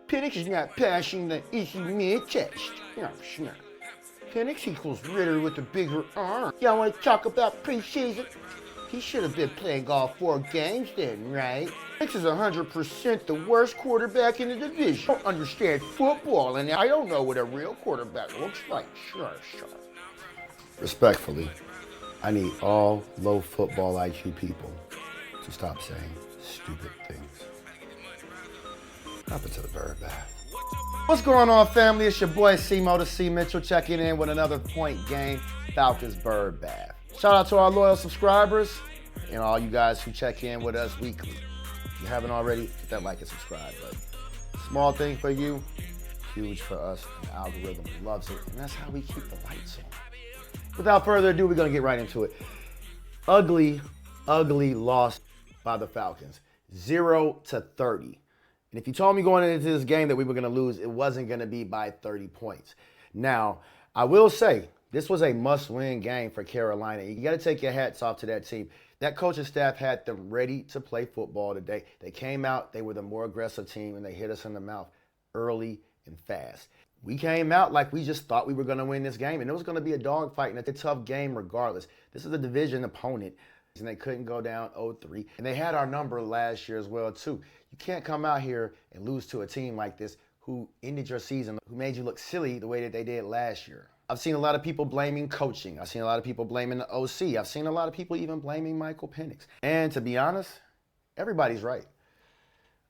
Penix is not passing the easy mid-test. No, snap. Penix equals Ritter with a bigger arm. Y'all want to talk about preseason? He should have been playing all 4 games then, right? Penix is 100% the worst quarterback in the division. I don't understand football, and I don't know what a real quarterback looks like. Sure. Respectfully, I need all low football IQ people to stop saying stupid things. Up into the bird bath. What's going on, family? It's your boy C-Mo the C Mitchell checking in with another point game, Falcons bird bath. Shout out to our loyal subscribers and all you guys who check in with us weekly. If you haven't already, hit that like and subscribe button. Small thing for you, huge for us. The algorithm loves it, and that's how we keep the lights on. Without further ado, we're going to get right into it. Ugly loss by the Falcons, 0-30. And if you told me going into this game that we were going to lose, it wasn't going to be by 30 points. Now, I will say, this was a must-win game for Carolina. You got to take your hats off to that team. That coaching staff had them ready to play football today. They came out, they were the more aggressive team, and they hit us in the mouth early and fast. We came out like we just thought we were going to win this game, and it was going to be a dogfight and a tough game regardless. This is a division opponent, and they couldn't go down 0-3. And they had our number last year as well, too. You can't come out here and lose to a team like this who ended your season, who made you look silly the way that they did last year. I've seen a lot of people blaming coaching. I've seen a lot of people blaming the OC. I've seen a lot of people even blaming Michael Penix. And to be honest, everybody's right.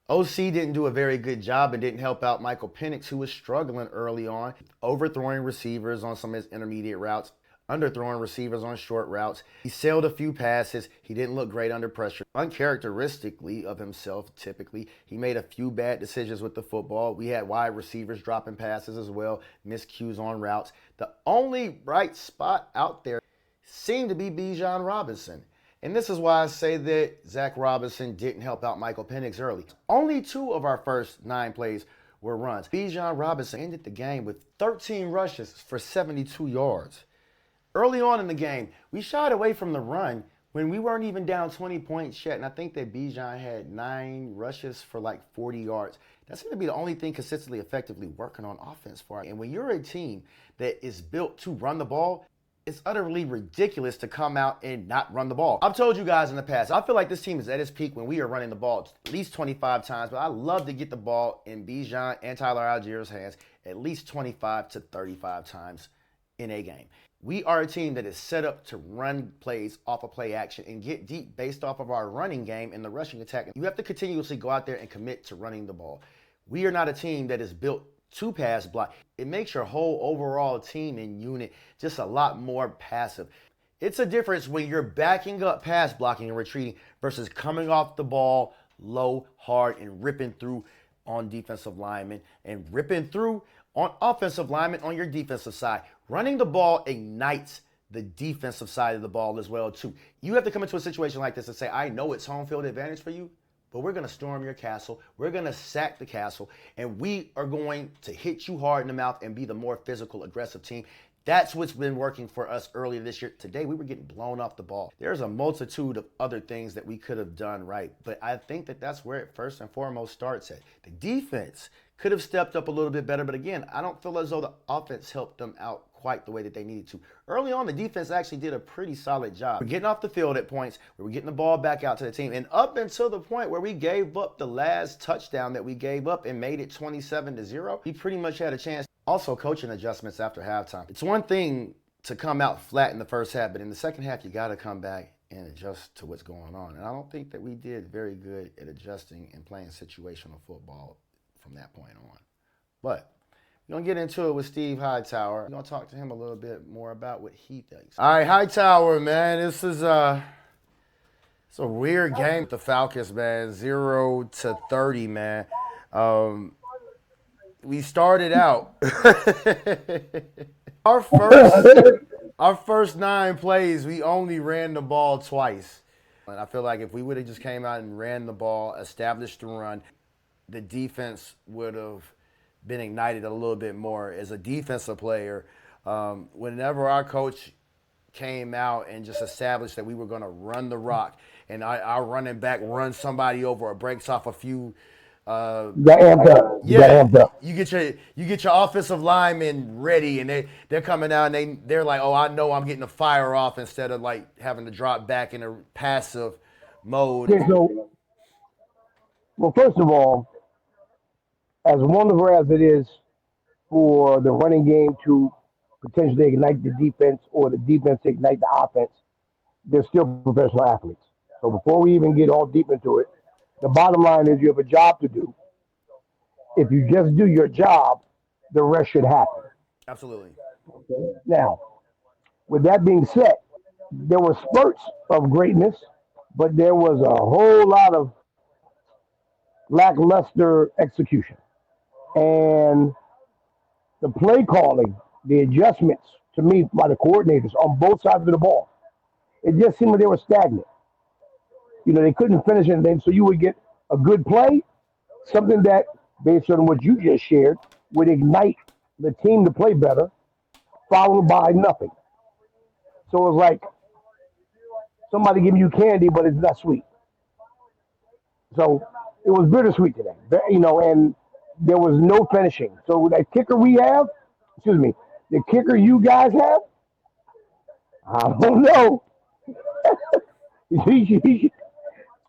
OC didn't do a very good job and didn't help out Michael Penix, who was struggling early on, overthrowing receivers on some of his intermediate routes, underthrowing receivers on short routes. He sailed a few passes. He didn't look great under pressure. Uncharacteristically of himself, typically, he made a few bad decisions with the football. We had wide receivers dropping passes as well, miscues on routes. The only bright spot out there seemed to be Bijan Robinson. And this is why I say that Zac Robinson didn't help out Michael Penix early. Only 2 of our first 9 plays were runs. Bijan Robinson ended the game with 13 rushes for 72 yards. Early on in the game, we shied away from the run when we weren't even down 20 points yet. And I think that Bijan had 9 rushes for like 40 yards. That seemed to be the only thing consistently effectively working on offense for us. And when you're a team that is built to run the ball, it's utterly ridiculous to come out and not run the ball. I've told you guys in the past, I feel like this team is at its peak when we are running the ball at least 25 times, but I love to get the ball in Bijan and Tyler Allgeier's hands at least 25 to 35 times in a game. We are a team that is set up to run plays off of play action and get deep based off of our running game and the rushing attack. You have to continuously go out there and commit to running the ball. We are not a team that is built to pass block. It makes your whole overall team and unit just a lot more passive. It's a difference when you're backing up pass blocking and retreating versus coming off the ball low, hard, and ripping through on defensive linemen and ripping through on offensive linemen on your defensive side. Running the ball ignites the defensive side of the ball as well, too. You have to come into a situation like this and say, I know it's home field advantage for you, but we're going to storm your castle. We're going to sack the castle, and we are going to hit you hard in the mouth and be the more physical, aggressive team. That's what's been working for us earlier this year. Today, we were getting blown off the ball. There's a multitude of other things that we could have done right, but I think that that's where it first and foremost starts at. The defense could have stepped up a little bit better, but again, I don't feel as though the offense helped them out quite the way that they needed to. Early on, the defense actually did a pretty solid job. We're getting off the field at points. We were getting the ball back out to the team. And up until the point where we gave up the last touchdown that we gave up and made it 27-0, we pretty much had a chance. Also, coaching adjustments after halftime. It's one thing to come out flat in the first half, but in the second half, you got to come back and adjust to what's going on. And I don't think that we did very good at adjusting and playing situational football from that point on. But we're going to get into it with Steve Hightower. We're going to talk to him a little bit more about what he thinks. All right, Hightower, man, this is it's a weird game with the Falcons, man, 0-30, man. We started out. Our first 9 plays, we only ran the ball twice. And I feel like if we would have just came out and ran the ball, established the run, the defense would have been ignited a little bit more. As a defensive player, whenever our coach came out and just established that we were going to run the rock and our running back runs somebody over or breaks off a few You got amped up. You got Yeah, amped up. you get your offensive linemen ready, and they're coming out and they're like, oh, I know I'm getting a fire off instead of like having to drop back in a passive mode. Okay, so, well, first of all, as wonderful as it is for the running game to potentially ignite the defense or the defense to ignite the offense, they're still professional athletes. So before we even get all deep into it, the bottom line is you have a job to do. If you just do your job, the rest should happen. Absolutely. Now, with that being said, there were spurts of greatness, but there was a whole lot of lackluster execution. And the play calling, the adjustments to me by the coordinators on both sides of the ball, it just seemed like they were stagnant. They couldn't finish anything, so you would get a good play, something that, based on what you just shared, would ignite the team to play better, followed by nothing. So it was like somebody giving you candy, but it's not sweet. So it was bittersweet today, and there was no finishing. So that kicker we have, excuse me, the kicker you guys have, I don't know.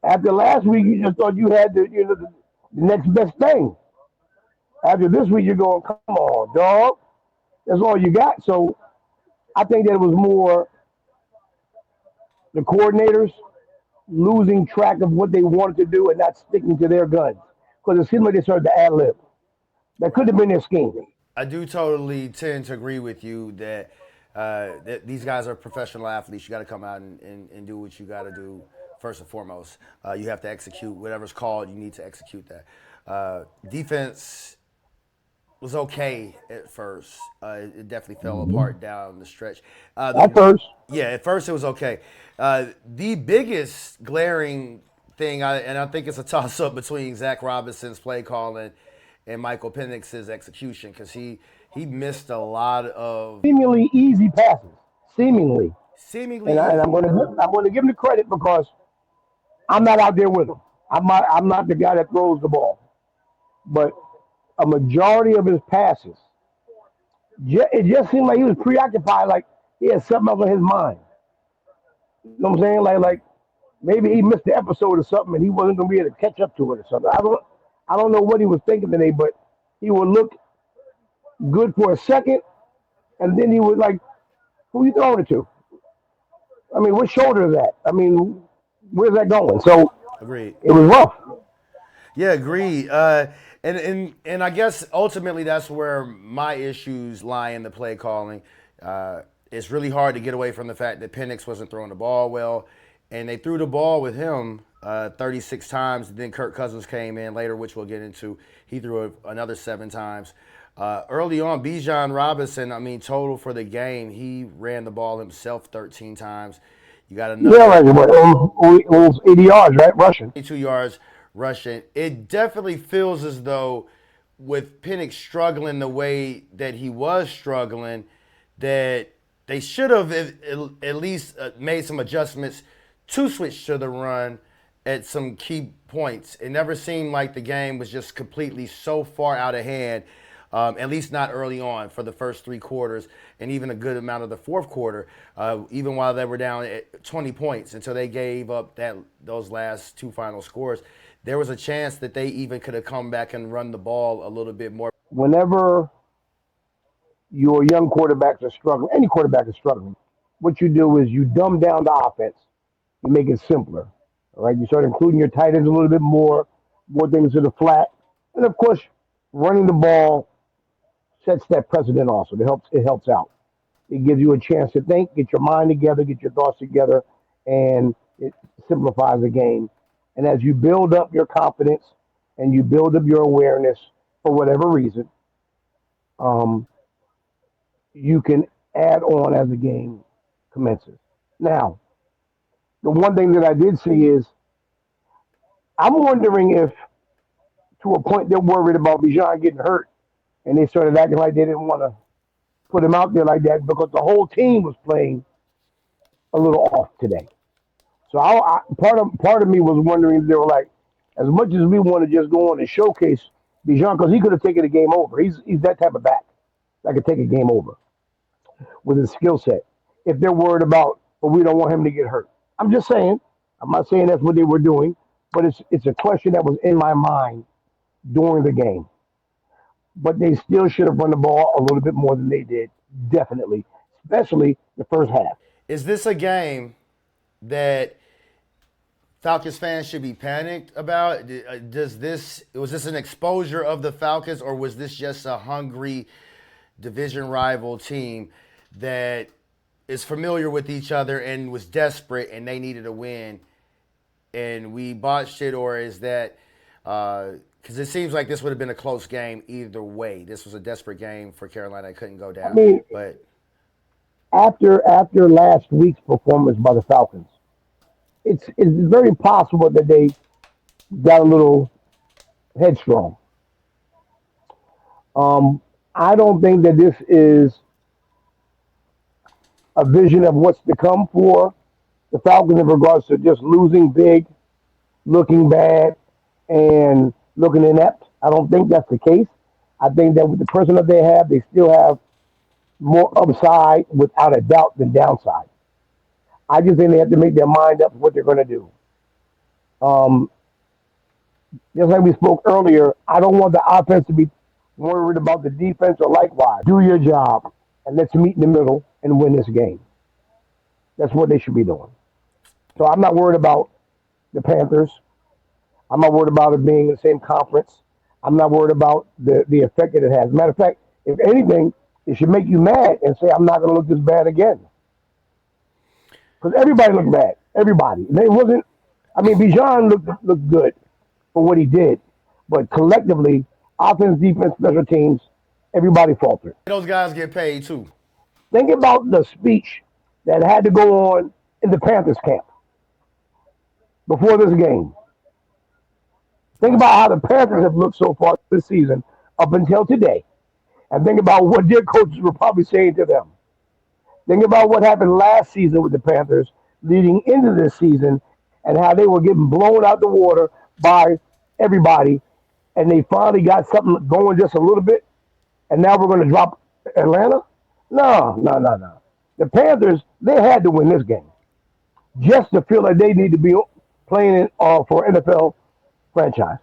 After last week, you just thought you had the next best thing. After this week, you're going, come on, dog. That's all you got. So I think that it was more the coordinators losing track of what they wanted to do and not sticking to their guns. Because it seemed like they started to ad lib. That could have been their scheme. I do totally tend to agree with you that these guys are professional athletes. You got to come out and do what you got to do first and foremost. You have to execute whatever's called. You need to execute that. Defense was okay at first. It definitely fell apart down the stretch. At first. Yeah, at first it was okay. The biggest glaring thing, and I think it's a toss-up between Zac Robinson's play calling and Michael Penix's execution, because he missed a lot of Seemingly easy passes. Seemingly. seemingly. And I'm going to give him the credit because I'm not out there with him. I'm not the guy that throws the ball. But a majority of his passes, it just seemed like he was preoccupied, like he had something else on his mind. You know what I'm saying? Like maybe he missed the episode or something, and he wasn't going to be able to catch up to it or something. I don't know what he was thinking today, but he would look good for a second, and then he would like, who you throwing it to? I mean, what shoulder is that? I mean, where's that going? So Agreed. it was rough. Yeah, agreed. And I guess ultimately that's where my issues lie in the play calling. It's really hard to get away from the fact that Penix wasn't throwing the ball well, and they threw the ball with him 36 times. Then Kirk Cousins came in later, which we'll get into. He threw it another 7 times. Early on, Bijan Robinson, total for the game, he ran the ball himself 13 times. You got another Yeah, like what? Almost 80 yards, right? Rushing. 22 yards rushing. It definitely feels as though with Penix struggling the way that he was struggling, that they should have at least made some adjustments to switch to the run at some key points. It never seemed like the game was just completely so far out of hand, at least not early on for the first 3 quarters and even a good amount of the fourth quarter, even while they were down at 20 points until they gave up those last 2 final scores. There was a chance that they even could have come back and run the ball a little bit more. Whenever your young quarterbacks are struggling, any quarterback is struggling, what you do is you dumb down the offense. You make it simpler. All right, you start including your tight ends a little bit more things to the flat, and of course, running the ball sets that precedent also. It helps out. It gives you a chance to think, get your mind together, get your thoughts together, and it simplifies the game. And as you build up your confidence and you build up your awareness for whatever reason, um, you can add on as the game commences. Now, the one thing that I did see is I'm wondering if, to a point, they're worried about Bijan getting hurt, and they started acting like they didn't want to put him out there like that because the whole team was playing a little off today. So part of me was wondering if they were like, As much as we want to just go on and showcase Bijan, because he could have taken a game over. He's that type of back that could take a game over with his skill set. If they're worried about, but we don't want him to get hurt. I'm just saying. I'm not saying that's what they were doing, but it's a question that was in my mind during the game. But they still should have run the ball a little bit more than they did, definitely, especially the first half. Is this a game that Falcons fans should be panicked about? Was this an exposure of the Falcons, or was this just a hungry division rival team that is familiar with each other and was desperate and they needed a win and we botched it? Or is that because it seems like this would have been a close game either way? This was a desperate game for Carolina. It couldn't go down. I mean, but after last week's performance by the Falcons, it's very possible that they got a little headstrong. I don't think that this is a vision of what's to come for the Falcons in regards to just losing big, looking bad, and looking inept. I don't think that's the case. I think that with the person that they still have more upside without a doubt than downside. I just think they have to make their mind up what they're going to do. Just like we spoke earlier, I don't want the offense to be worried about the defense or likewise. Do your job and let's meet in the middle and win this game. That's what they should be doing. So I'm not worried about the Panthers. I'm not worried about it being in the same conference. I'm not worried about the effect that it has. Matter of fact, if anything, it should make you mad and say, I'm not going to look this bad again. Because everybody looked bad. Everybody. And it wasn't, I mean, Bijan looked good for what he did. But collectively, offense, defense, special teams, everybody faltered. those guys get paid too. Think about the speech that had to go on in the Panthers camp before this game. Think about how the Panthers have looked so far this season up until today. And think about what their coaches were probably saying to them. Think about what happened last season with the Panthers leading into this season and how they were getting blown out the water by everybody. And they finally got something going just a little bit. And now we're going to drop Atlanta? No. The Panthers, they had to win this game just to feel like they need to be playing for NFL franchise.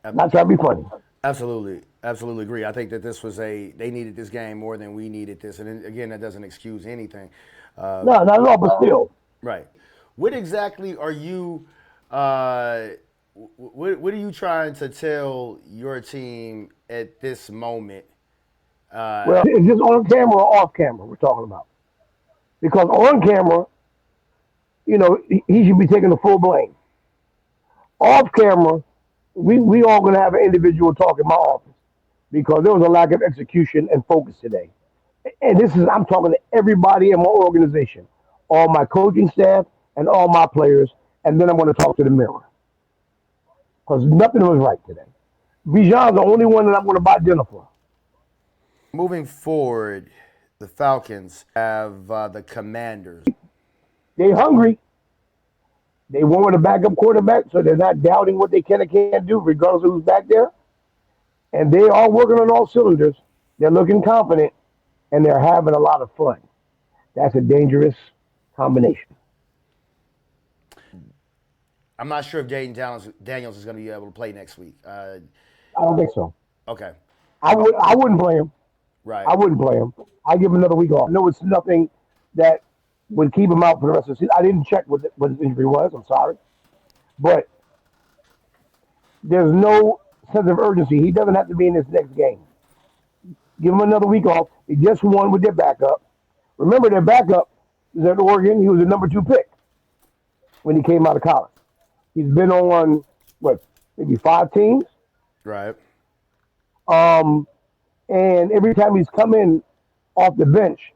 Not trying to be funny. Absolutely agree. I think that this was they needed this game more than we needed this. And again, that doesn't excuse anything. No, not at all, but still. Right. What exactly are you, what are you trying to tell your team at this moment? Well, is this on camera or off camera we're talking about? Because on camera, he should be taking the full blame. Off camera, we all going to have an individual talk in my office because there was a lack of execution and focus today. And I'm talking to everybody in my organization, all my coaching staff and all my players, and then I'm going to talk to the mirror. Because nothing was right today. Bijan's the only one that I'm going to buy dinner for. Moving forward, the Falcons have the Commanders. They hungry. They want a backup quarterback, so they're not doubting what they can and can't do, regardless of who's back there. And they are working on all cylinders. They're looking confident, and they're having a lot of fun. That's a dangerous combination. I'm not sure if Jaden Daniels is going to be able to play next week. I don't think so. Okay. I wouldn't play him. Right. I wouldn't play him. I'd give him another week off. I know it's nothing that would keep him out for the rest of the season. I didn't check what his injury was. I'm sorry. But there's no sense of urgency. He doesn't have to be in this next game. Give him another week off. He just won with their backup. Remember, their backup is at Oregon. He was the number 2 pick when he came out of college. He's been on, maybe 5 teams? Right. And every time he's come in off the bench,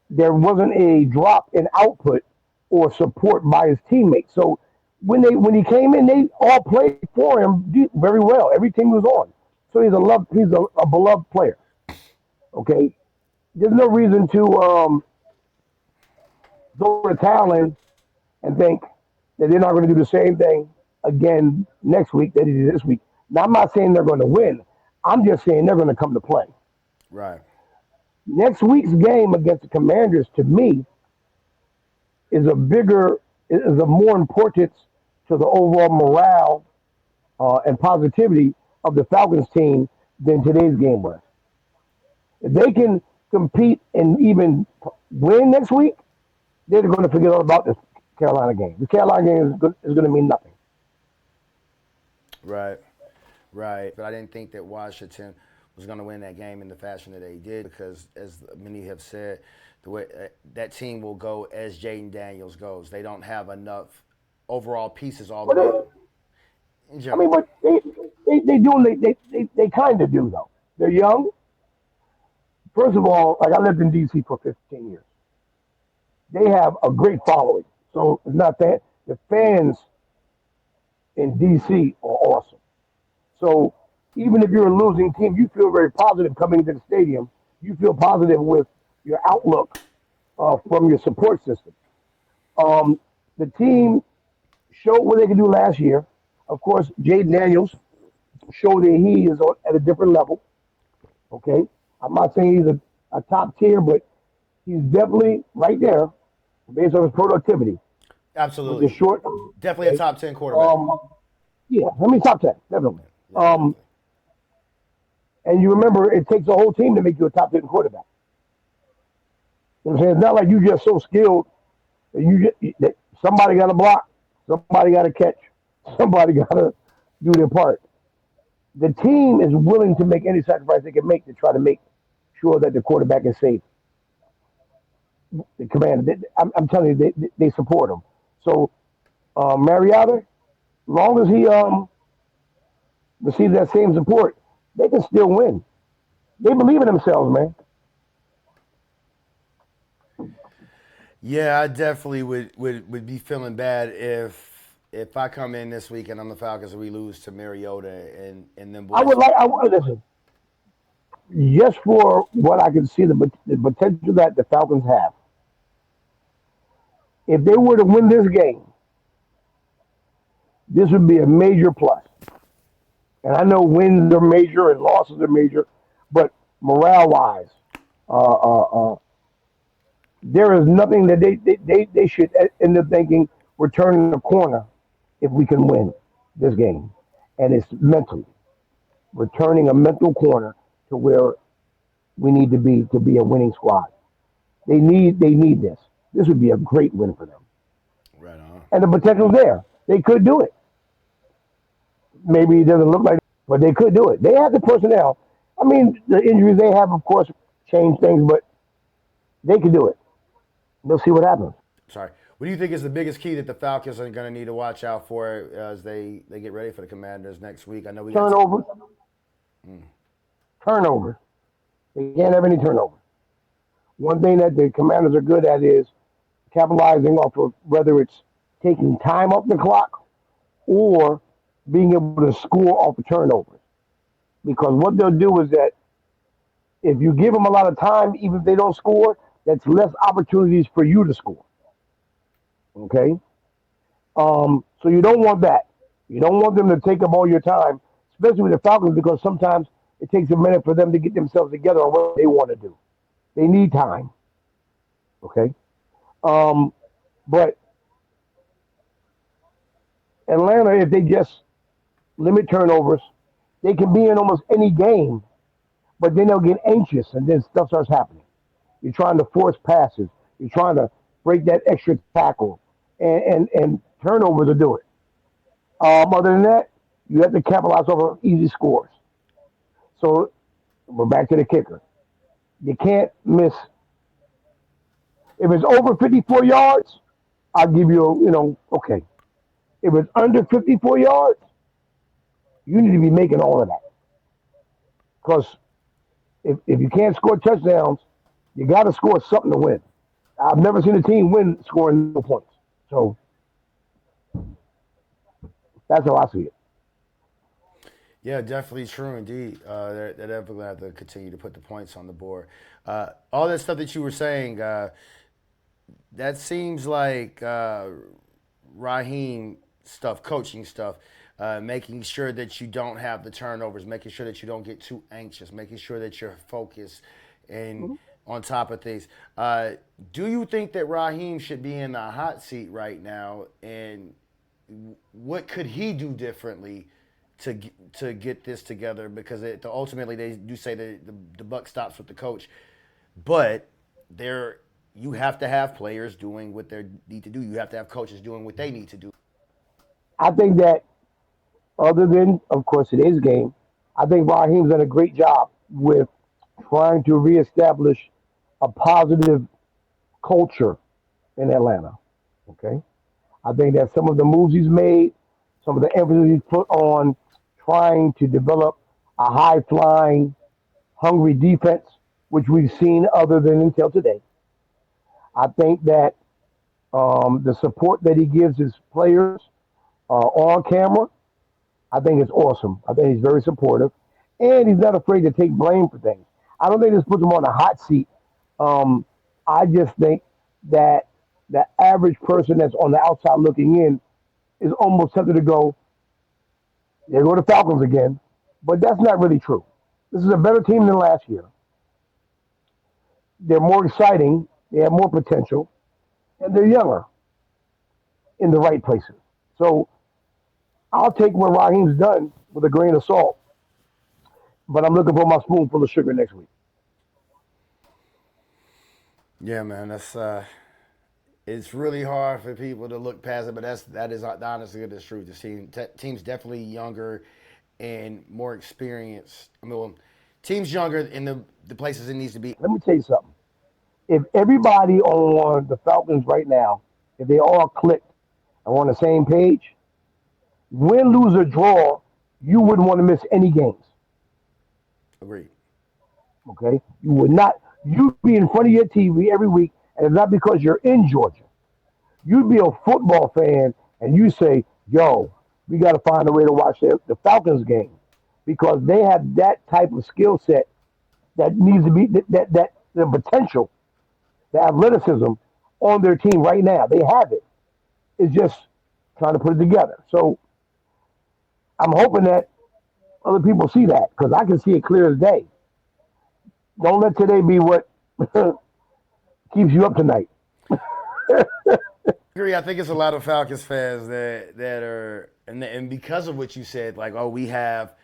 there wasn't a drop in output or support by his teammates. So when he came in, they all played for him very well. Every team he was on. So he's a beloved player. Okay, there's no reason to throw the towel in and think that they're not going to do the same thing again next week than they did this week. Now, I'm not saying they're going to win. I'm just saying they're going to come to play. Right. Next week's game against the Commanders, to me, is a more importance to the overall morale and positivity of the Falcons team than today's game was. If they can compete and even win next week, they're going to forget all about this Carolina game. The Carolina game is going to mean nothing. Right. Right. But I didn't think that Washington was going to win that game in the fashion that they did because, as many have said, the way that team will go as Jaden Daniels goes. They don't have enough overall pieces all the way. I mean, but they kind of do though. They're young. First of all, like I lived in D.C. for 15 years. They have a great following. So it's not that the fans in D.C. are awesome. So even if you're a losing team, you feel very positive coming into the stadium. You feel positive with your outlook from your support system. The team showed what they could do last year. Of course, Jaden Daniels showed that he is at a different level. Okay, I'm not saying he's a top tier, but he's definitely right there based on his productivity. With Absolutely. the short, Definitely a top 10 quarterback. Yeah, I mean top 10, definitely. Yeah, definitely. And you remember, it takes a whole team to make you a top 10 quarterback. You know what I'm saying? It's not like you're just so skilled that somebody got to block, somebody got to catch, somebody got to do their part. The team is willing to make any sacrifice they can make to try to make sure that the quarterback is safe. The commander, I'm telling you, they support him. So Mariota, long as he receives that same support, they can still win. They believe in themselves, man. Yeah, I definitely would be feeling bad if I come in this week and I'm the Falcons and we lose to Mariota and them boys. I would listen, just for what I can see, the potential that the Falcons have. If they were to win this game, this would be a major plus. And I know wins are major and losses are major, but morale-wise, uh, uh, uh, there is nothing that they should end up thinking we're turning the corner if we can win this game. And it's mentally. We're turning a mental corner to where we need to be a winning squad. They need this. This would be a great win for them. Right on. And the potential's there. They could do it. Maybe it doesn't look like, but they could do it. They have the personnel. I mean, the injuries they have, of course, change things, but they could do it. We'll see what happens. Sorry. What do you think is the biggest key that the Falcons are going to need to watch out for as they get ready for the Commanders next week? I know we got Turnovers. Turnovers. They can't have any turnovers. One thing that the Commanders are good at is capitalizing off of whether it's taking time off the clock or being able to score off the turnovers. Because what they'll do is that if you give them a lot of time, even if they don't score, that's less opportunities for you to score. Okay? So you don't want that. You don't want them to take up all your time, especially with the Falcons, because sometimes it takes a minute for them to get themselves together on what they want to do. They need time. Okay? But Atlanta, if they just limit turnovers, they can be in almost any game, but then they'll get anxious and then stuff starts happening. You're trying to force passes. You're trying to break that extra tackle, and turnovers will do it. Other than that, you have to capitalize off of easy scores. So we're back to the kicker. You can't miss. If it's over 54 yards, I'll give you, okay. If it's under 54 yards, you need to be making all of that. Because if you can't score touchdowns, you got to score something to win. I've never seen a team win scoring no points. So that's how I see it. Yeah, definitely true indeed. They're definitely going to have to continue to put the points on the board. All that stuff that you were saying, that seems like Raheem stuff, coaching stuff, making sure that you don't have the turnovers, making sure that you don't get too anxious, making sure that you're focused and on top of things. Do you think that Raheem should be in the hot seat right now, and what could he do differently to get this together? Because ultimately they do say that the buck stops with the coach, but there you have to have players doing what they need to do. You have to have coaches doing what they need to do. I think that other than, of course, today's game, I think Raheem's done a great job with trying to reestablish a positive culture in Atlanta. Okay, I think that some of the moves he's made, some of the emphasis he's put on trying to develop a high flying, hungry defense, which we've seen other than until today. I think that the support that he gives his players on camera, I think it's awesome. I think he's very supportive, and he's not afraid to take blame for things. I don't think this puts him on a hot seat. Um, I just think that the average person that's on the outside looking in is almost tempted to go, "There go the Falcons again," but that's not really true. This is a better team than last year. They're more exciting. They have more potential, and they're younger in the right places. So I'll take what Raheem's done with a grain of salt, but I'm looking for my spoonful of sugar next week. Yeah, man, that's it's really hard for people to look past it, but that is the honest to goodness truth. Team's definitely younger and more experienced. I mean, well, team's younger in the places it needs to be. Let me tell you something. If everybody on the Falcons right now, if they all clicked and were on the same page, win, lose, or draw, you wouldn't want to miss any games. Agreed. Okay? You would not. You'd be in front of your TV every week, and it's not because you're in Georgia. You'd be a football fan, and you say, "Yo, we got to find a way to watch the Falcons game because they have that type of skill set that needs to be that the potential, the athleticism on their team right now. They have it. It's just trying to put it together." So I'm hoping that other people see that because I can see it clear as day. Don't let today be what keeps you up tonight. Agree. I think it's a lot of Falcons fans that are, and because of what you said, like, oh, we have.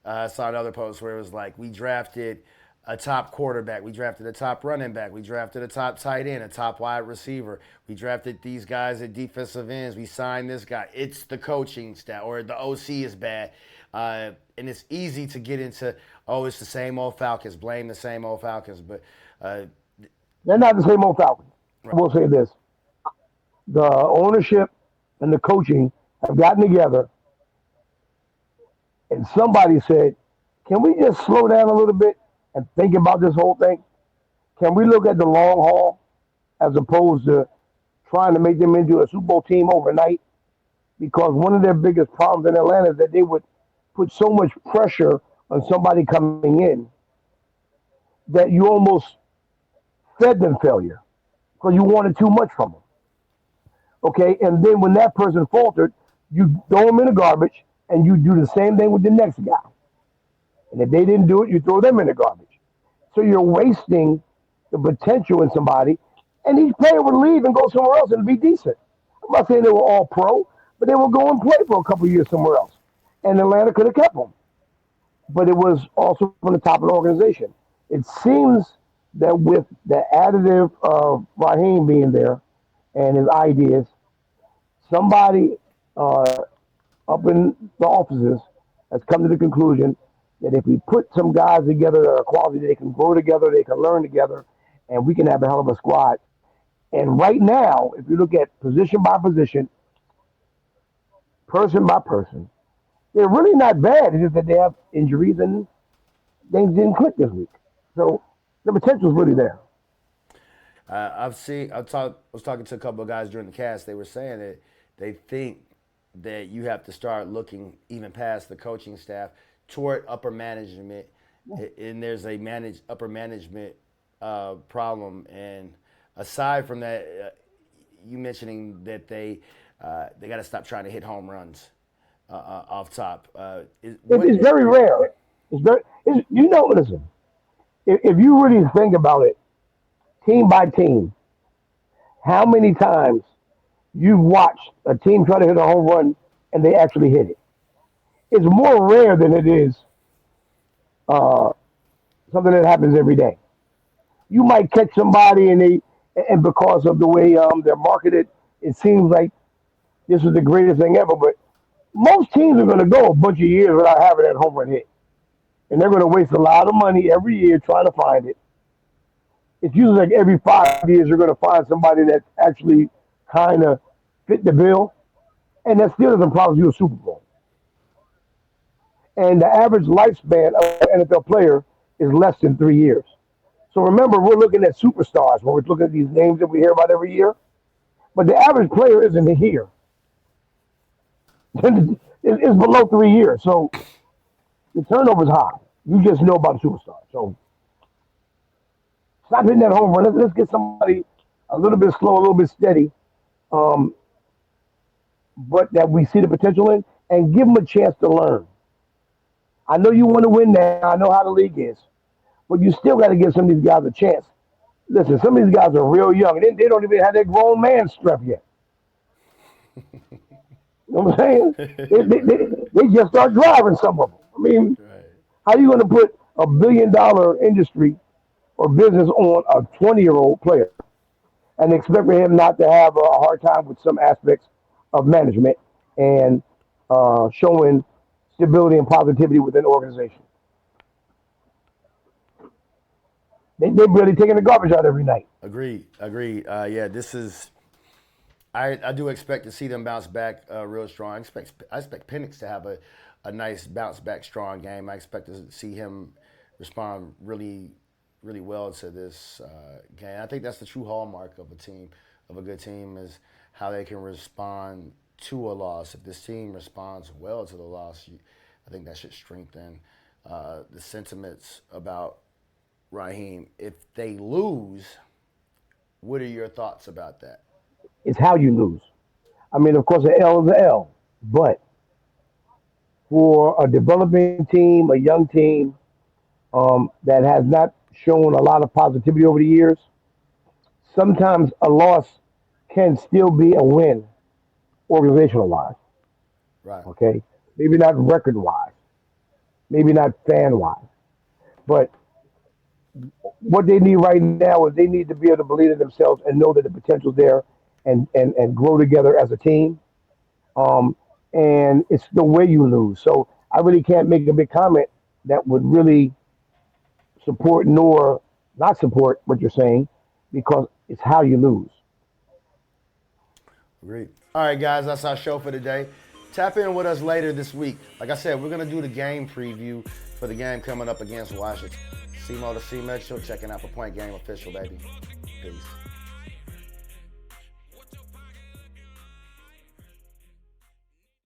I saw another post where it was like, we drafted a top quarterback, we drafted a top running back, we drafted a top tight end, a top wide receiver, we drafted these guys at defensive ends, we signed this guy. It's the coaching staff or the OC is bad, and it's easy to get into, oh, it's the same old Falcons, blame the same old Falcons, but They're not the same old Falcons. I right. will say this: the ownership and the coaching have gotten together, and somebody said, "Can we just slow down a little bit and think about this whole thing? Can we look at the long haul as opposed to trying to make them into a Super Bowl team overnight?" Because one of their biggest problems in Atlanta is that they would put so much pressure on somebody coming in that you almost fed them failure because you wanted too much from them. Okay, and then when that person faltered, you throw them in the garbage and you do the same thing with the next guy. And if they didn't do it, you throw them in the garbage. So you're wasting the potential in somebody, and each player would leave and go somewhere else and be decent. I'm not saying they were all pro, but they will go and play for a couple of years somewhere else. And Atlanta could have kept them. But it was also from the top of the organization. It seems that with the additive of Raheem being there and his ideas, somebody up in the offices has come to the conclusion that if we put some guys together that are quality, they can grow together, they can learn together, and we can have a hell of a squad. And right now, if you look at position by position, person by person, they're really not bad. It's just that they have injuries and things didn't click this week. So the potential is really there. Was talking to a couple of guys during the cast. They were saying that they think that you have to start looking even past the coaching staff toward upper management, and there's a upper management problem. And aside from that, you mentioning that they They got to stop trying to hit home runs off top. It's very rare. Listen, if you really think about it, team by team, how many times you've watched a team try to hit a home run and they actually hit it? It's more rare than it is uh, something that happens every day. You might catch somebody and because of the way they're marketed, it seems like this is the greatest thing ever. But most teams are going to go a bunch of years without having that home run hit, and they're going to waste a lot of money every year trying to find it. It's usually like every 5 years you're going to find somebody that actually kind of fit the bill, and that still doesn't promise you a Super Bowl. And the average lifespan of an NFL player is less than 3 years. So remember, we're looking at superstars when we're looking at these names that we hear about every year. But the average player isn't here. It's below 3 years. So the turnover is high. You just know about the superstar. So stop hitting that home run. Let's get somebody a little bit slow, a little bit steady, but that we see the potential in, and give them a chance to learn. I know you want to win now. I know how the league is. But you still got to give some of these guys a chance. Listen, some of these guys are real young. They don't even have their grown man strap yet. You know what I'm saying? They just start driving, some of them. I mean, right. How are you going to put $1 billion industry or business on a 20-year-old player and expect for him not to have a hard time with some aspects of management and showing stability and positivity within the organization? They're really taking the garbage out every night. Agreed. Yeah, this is. I do expect to see them bounce back real strong. I expect Penix to have a nice bounce back strong game. I expect to see him respond really, really well to this game. I think that's the true hallmark of a good team, is how they can respond to a loss. If this team responds well to the loss, I think that should strengthen the sentiments about Raheem. If they lose, what are your thoughts about that? It's how you lose. I mean, of course, an L is an L, but for a developing team, a young team that has not shown a lot of positivity over the years, sometimes a loss can still be a win, organizational wise. Right. Okay. Maybe not record wise, maybe not fan wise, but what they need right now is they need to be able to believe in themselves and know that the potential's there, and grow together as a team. And it's the way you lose. So I really can't make a big comment that would really support nor not support what you're saying, because it's how you lose. Great. All right, guys, that's our show for today. Tap in with us later this week. Like I said, we're going to do the game preview for the game coming up against Washington. C-Mo to C Mitchell, checking out for Point Game Official, baby. Peace.